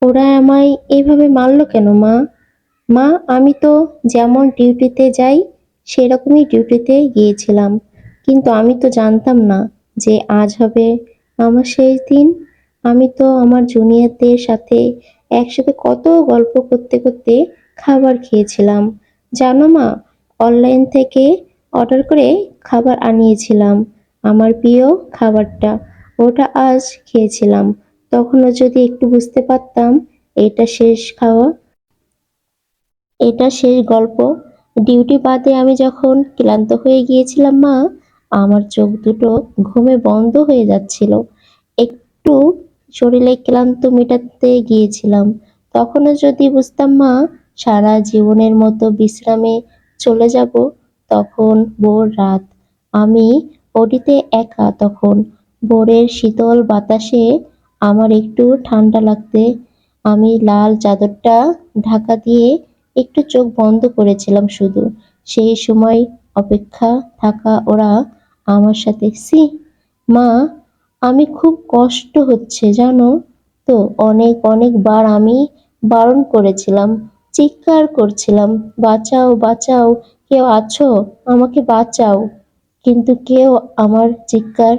ওরা আমায় এভাবে মারলো কেন মা? মা, আমি তো যেমন ডিউটিতে যাই সেরকমই ডিউটিতে গিয়েছিলাম, কিন্তু আমি তো জানতাম না যে আজ হবে আমার শেষ দিন। আমি তো আমার জুনিয়রদের সাথে একসাথে কত গল্প করতে করতে খাবার খেয়েছিলাম। জানো মা, অনলাইন থেকে অর্ডার করে খাবার আনিয়েছিলাম, আমার প্রিয় খাবারটা, ওটা আজ খেয়েছিলাম। তখনও যদি একটু বুঝতে পারতাম এটা শেষ খাওয়া, এটা শেষ গল্প। ডিউটি বাদে আমি যখন ক্লান্ত হয়ে গিয়েছিলাম মা, আমার চোখ দুটো ঘুমে বন্ধ হয়ে যাচ্ছিল। একটু শরীরে ক্লান্ত মেটাতে গিয়েছিলাম। তখনও যদি বুঝতাম মা সারা জীবনের মতো বিশ্রামে চলে যাব। তখন ভোর রাত, আমি ওটিতে একা, তখন ভোরের শীতল বাতাসে আমার একটু ঠান্ডা লাগতে আমি লাল চাদরটা ঢাকা দিয়ে একটু চোখ বন্ধ করেছিলাম শুধু। সেই সময় অপেক্ষা থাকা ওরা আমার সাথে মা, আমি খুব কষ্ট হচ্ছে জানো তো, অনেক অনেকবার আমি বারণ করেছিলাম, চিৎকার করছিলাম, বাঁচাও বাঁচাও, কেউ আছো, আমাকে বাঁচাও, কিন্তু কেউ আমার চিৎকার,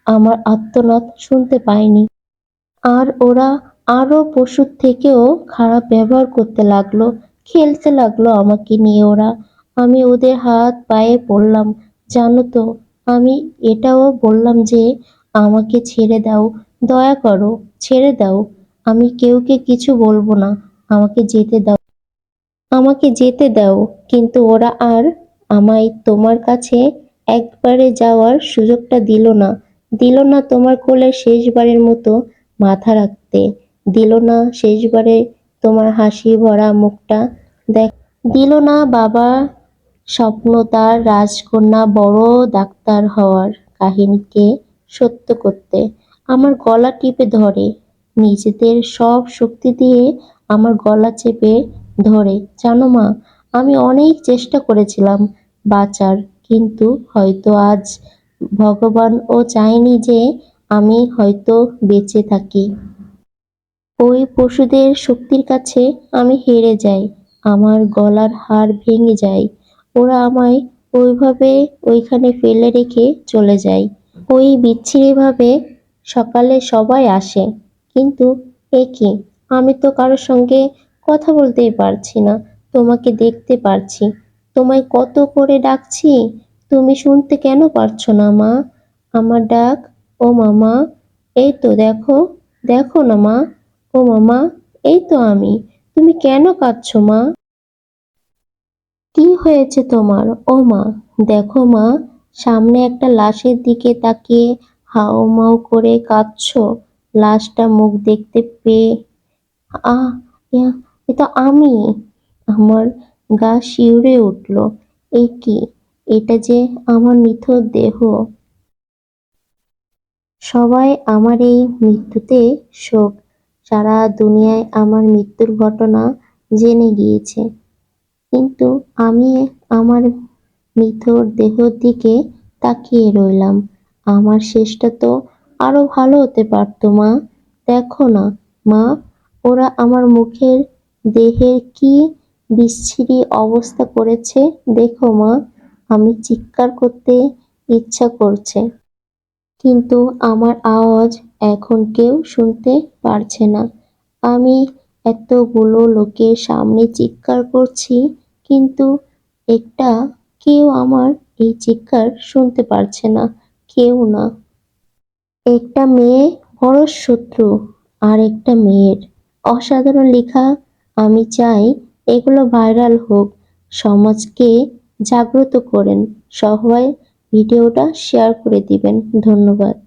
আমার আর্তনাদ শুনতে পায়নি। আর ওরা আরো পশুর থেকেও খারাপ ব্যবহার করতে লাগলো, খেলতে লাগলো আমাকে নিয়ে ওরা। আমি ওদের হাত পায়ে পড়লাম, জানো তো, আমি এটাও বললাম যে আমাকে ছেড়ে দাও, দয়া করো, ছেড়ে দাও, আমি কেউকে কিছু বলবো না, আমাকে যেতে দাও, আমাকে যেতে দাও। কিন্তু ওরা আর আমায় তোমার কাছে একবারে যাওয়ার সুযোগটা দিল না, দিল না তোমার কোলে শেষবারের মতো মাথা রাখতে, দিল না শেষবারে তোমার হাসি ভরা মুখটা দেখ, দিল না বাবা স্বপ্ন তার রাজকন্যা বড় ডাক্তার হওয়ার কাহিনীকে সত্য করতে। আমার গলা টিপে ধরে, নিজেদের সব শক্তি দিয়ে আমার গলা চেপে ধরে। জানো মা, আমি অনেক চেষ্টা করেছিলাম বাঁচার, কিন্তু হয়তো আজ ভগবানও চায়নি যে আমি হয়তো বেঁচে থাকি। ওই পশুদের শক্তির কাছে আমি হেরে যাই, আমার গলার হাড় ভেঙে যায়। ওরা আমায় ওইভাবে ওইখানে ফেলে রেখে চলে যায়। ওই বিচ্ছিরিভাবে সকালে সবাই আসে, কিন্তু এ কি, আমি তো কারোর সঙ্গে কথা বলতেই পারছি না, তোমাকে দেখতে পারছি, তোমায় কত করে ডাকছি, তুমি শুনতে কেন পারছো না মা আমার ডাক? ও মামা, এই তো দেখো, দেখো না মা, ও মামা, এই তো আমি, তুমি কেন কাঁদছো মা? কি হয়েছে তোমার ও মা? দেখো মা, সামনে একটা লাশের দিকে তাকিয়ে হাউমাউ করে কাঁদছো, লাশটা মুখ দেখতে পেয়ে। আহ, ইয়া, এ তো আমি। আমার গা শিউরে উঠল। এ কি, এটা যে আমার নিথর দেহ। সবাই আমার এই মৃত্যুতে শোক, সারা দুনিয়ায় আমার মৃত্যুর ঘটনা জেনে গিয়েছে, কিন্তু আমি আমার নিথর দেহর দিকে তাকিয়ে রইলাম। আমার শেষটা তো আরো ভালো হতে পারতো মা, দেখো না মা, ওরা আমার মুখের দেহের কি বিচ্ছিরি অবস্থা করেছে, দেখো মা, আমি চিৎকার করতে ইচ্ছা করছে, কিন্তু আমার আওয়াজ এখন কেউ শুনতে পারছে না। আমি এতগুলো লোকের সামনে চিৎকার করছি, কিন্তু একটা কেউ আমার এই চিৎকার শুনতে পারছে না, কেউ না। একটা মেয়ে বড় শত্রু, আর একটা মেয়ের অসাধারণ লেখা। আমি চাই এগুলো ভাইরাল হোক, সমাজকে জাগ্রত করেন। সবাই ভিডিওটা শেয়ার করে দিবেন। ধন্যবাদ।